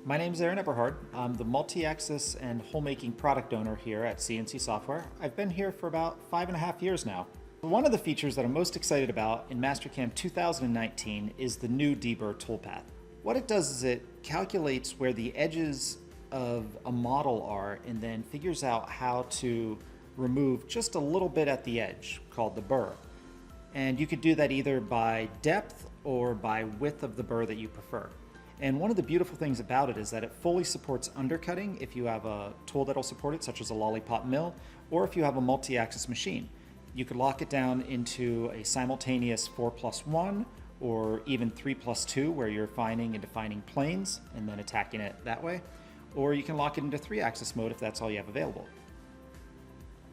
My name is Aaron Eberhard. I'm the Multiaxis and hole-making product owner here at CNC Software. I've been here for about 5.5 years now. One of the features that I'm most excited about in Mastercam 2019 is the new Deburr toolpath. What it does is it calculates where the edges of a model are and then figures out how to remove just a little bit at the edge, called the burr. And you could do that either by depth or by width of the burr that you prefer. And one of the beautiful things about it is that it fully supports undercutting if you have a tool that'll support it, such as a lollipop mill, or if you have a multi-axis machine. You could lock it down into a simultaneous 4+1 or even 3+2, where you're finding and defining planes and then attacking it that way. Or you can lock it into 3-axis mode if that's all you have available.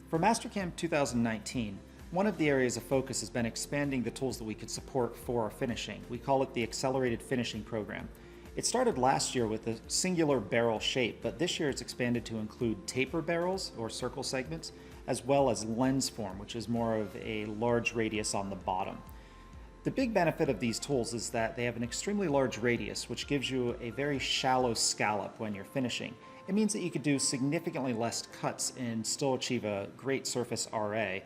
For Mastercam 2019, one of the areas of focus has been expanding the tools that we could support for our finishing. We call it the Accelerated Finishing Program. It started last year with a singular barrel shape, but this year it's expanded to include taper barrels or circle segments, as well as lens form, which is more of a large radius on the bottom. The big benefit of these tools is that they have an extremely large radius, which gives you a very shallow scallop when you're finishing. It means that you could do significantly less cuts and still achieve a great surface RA,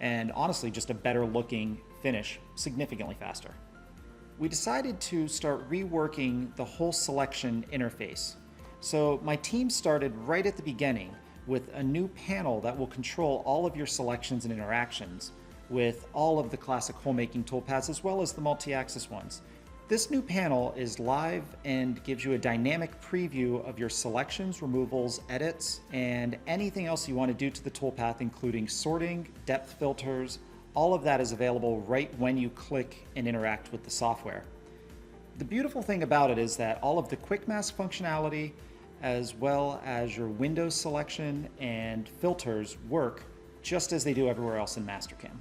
and honestly just a better looking finish significantly faster. We decided to start reworking the whole selection interface. So my team started right at the beginning with a new panel that will control all of your selections and interactions with all of the classic hole-making toolpaths as well as the multi-axis ones. This new panel is live and gives you a dynamic preview of your selections, removals, edits, and anything else you want to do to the toolpath, including sorting, depth filters. All of that is available right when you click and interact with the software. The beautiful thing about it is that all of the quick mask functionality, as well as your Windows selection and filters, work just as they do everywhere else in Mastercam.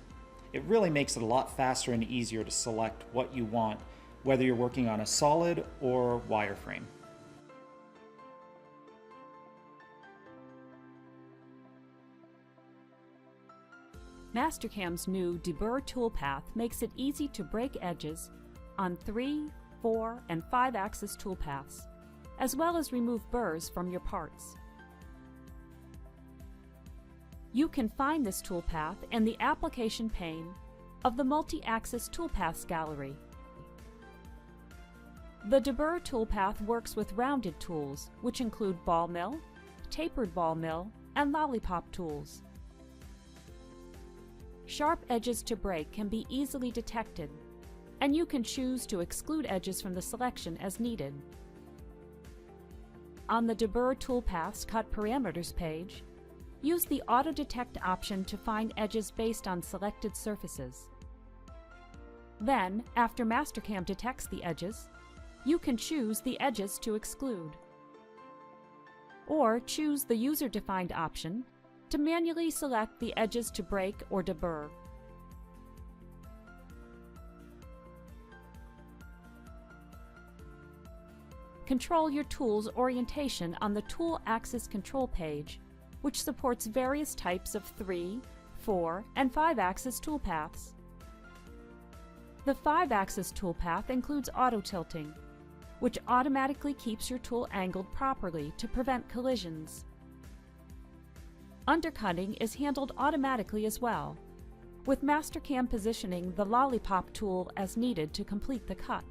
It really makes it a lot faster and easier to select what you want, whether you're working on a solid or wireframe. Mastercam's new Deburr toolpath makes it easy to break edges on 3, 4, and 5-axis toolpaths, as well as remove burrs from your parts. You can find this toolpath in the application pane of the Multi-Axis Toolpaths gallery. The Deburr toolpath works with rounded tools, which include ball mill, tapered ball mill, and lollipop tools. Sharp edges to break can be easily detected, and you can choose to exclude edges from the selection as needed. On the Deburr Toolpaths Cut Parameters page, use the Auto Detect option to find edges based on selected surfaces. Then, after Mastercam detects the edges, you can choose the edges to exclude. Or choose the User-Defined option to manually select the edges to break or deburr. Control your tool's orientation on the Tool Axis Control page, which supports various types of 3, 4, and 5-axis toolpaths. The 5-axis toolpath includes auto-tilting, which automatically keeps your tool angled properly to prevent collisions. Undercutting is handled automatically as well, with Mastercam positioning the lollipop tool as needed to complete the cut.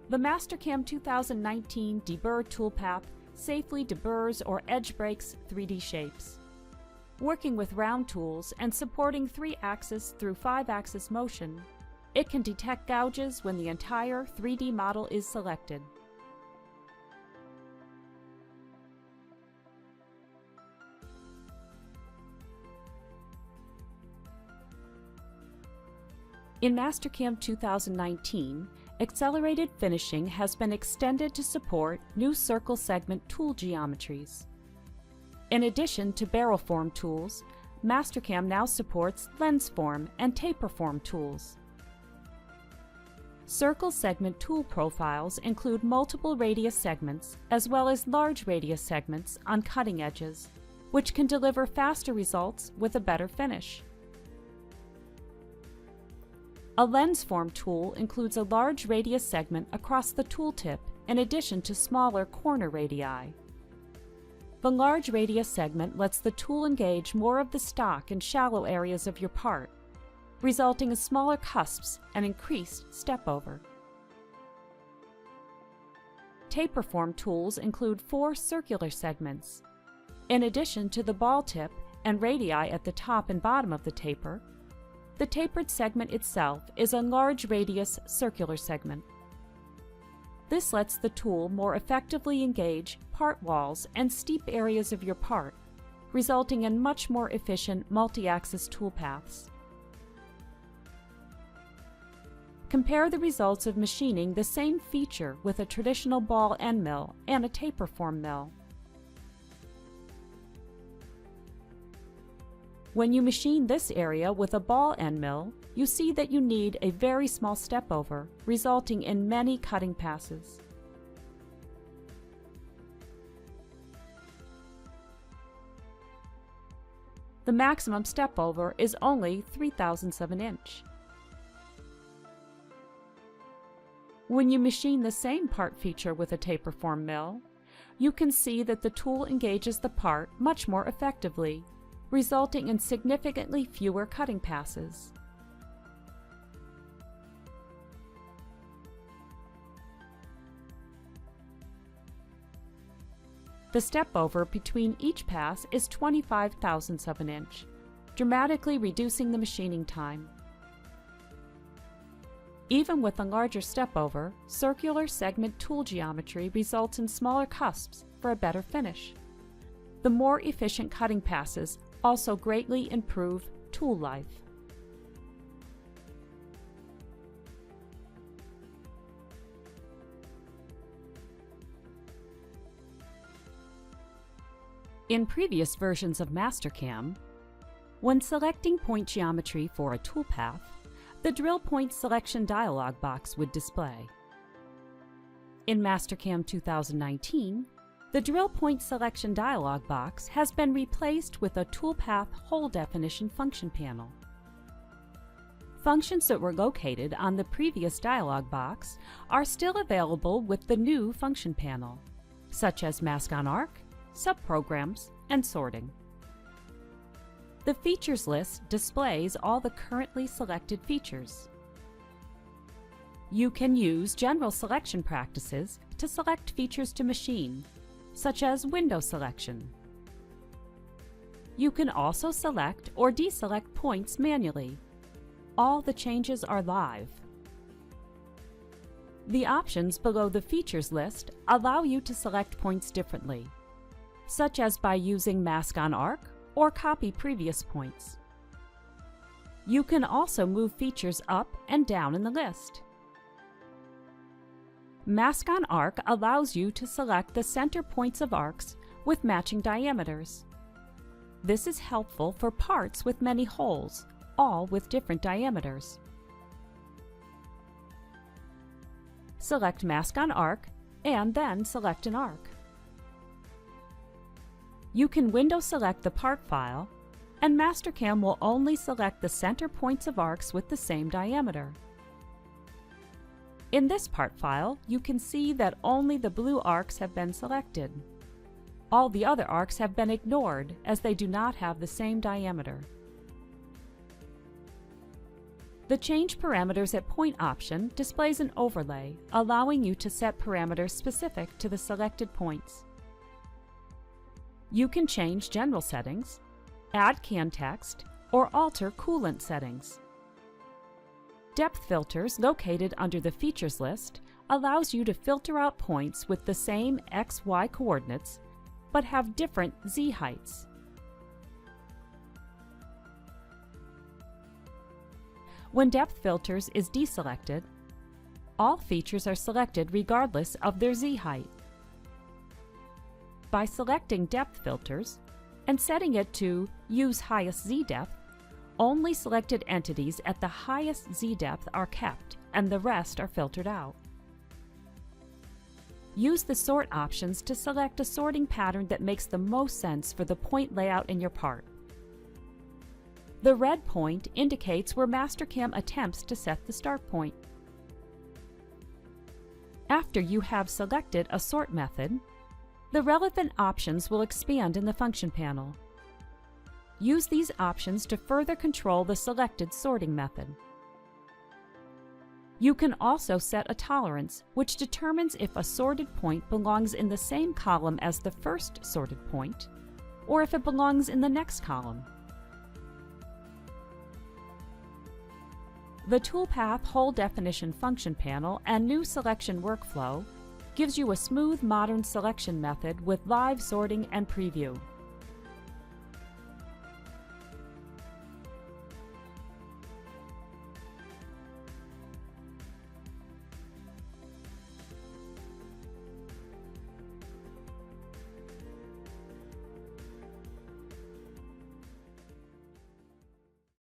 The Mastercam 2019 Deburr toolpath safely deburrs or edge breaks 3D shapes. Working with round tools and supporting 3-axis through 5-axis motion, it can detect gouges when the entire 3D model is selected. In Mastercam 2019, Accelerated Finishing has been extended to support new circle segment tool geometries. In addition to barrel form tools, Mastercam now supports lens form and taper form tools. Circle segment tool profiles include multiple radius segments as well as large radius segments on cutting edges, which can deliver faster results with a better finish. A lens form tool includes a large radius segment across the tooltip in addition to smaller corner radii. The large radius segment lets the tool engage more of the stock and shallow areas of your part, resulting in smaller cusps and increased step over. Taper form tools include 4 circular segments. In addition to the ball tip and radii at the top and bottom of the taper, the tapered segment itself is a large radius circular segment. This lets the tool more effectively engage part walls and steep areas of your part, resulting in much more efficient multi-axis toolpaths. Compare the results of machining the same feature with a traditional ball end mill and a taper form mill. When you machine this area with a ball end mill, you see that you need a very small step over, resulting in many cutting passes. The maximum step over is only 0.003 of an inch. When you machine the same part feature with a taper form mill, you can see that the tool engages the part much more effectively, resulting in significantly fewer cutting passes. The step over between each pass is 0.25 of an inch, dramatically reducing the machining time. Even with a larger step over, circular segment tool geometry results in smaller cusps for a better finish. The more efficient cutting passes also greatly improve tool life. In previous versions of Mastercam, when selecting point geometry for a toolpath, the drill point selection dialog box would display. In Mastercam 2019, the drill point selection dialog box has been replaced with a Toolpath Hole Definition function panel. Functions that were located on the previous dialog box are still available with the new function panel, such as Mask on Arc, subprograms, and sorting. The features list displays all the currently selected features. You can use general selection practices to select features to machine, such as window selection. You can also select or deselect points manually. All the changes are live. The options below the features list allow you to select points differently, such as by using Mask on Arc or copy previous points. You can also move features up and down in the list. Mask on Arc allows you to select the center points of arcs with matching diameters. This is helpful for parts with many holes, all with different diameters. Select Mask on Arc and then select an arc. You can window select the part file, and Mastercam will only select the center points of arcs with the same diameter. In this part file, you can see that only the blue arcs have been selected. All the other arcs have been ignored as they do not have the same diameter. The Change Parameters at Point option displays an overlay, allowing you to set parameters specific to the selected points. You can change general settings, add can text, or alter coolant settings. Depth filters located under the features list allows you to filter out points with the same X-Y coordinates but have different Z heights. When depth filters is deselected, all features are selected regardless of their Z height. By selecting depth filters and setting it to Use Highest Z Depth, only selected entities at the highest Z depth are kept and the rest are filtered out. Use the sort options to select a sorting pattern that makes the most sense for the point layout in your part. The red point indicates where Mastercam attempts to set the start point. After you have selected a sort method, the relevant options will expand in the function panel. Use these options to further control the selected sorting method. You can also set a tolerance, which determines if a sorted point belongs in the same column as the first sorted point, or if it belongs in the next column. The Toolpath Hole Definition function panel and new selection workflow gives you a smooth modern selection method with live sorting and preview.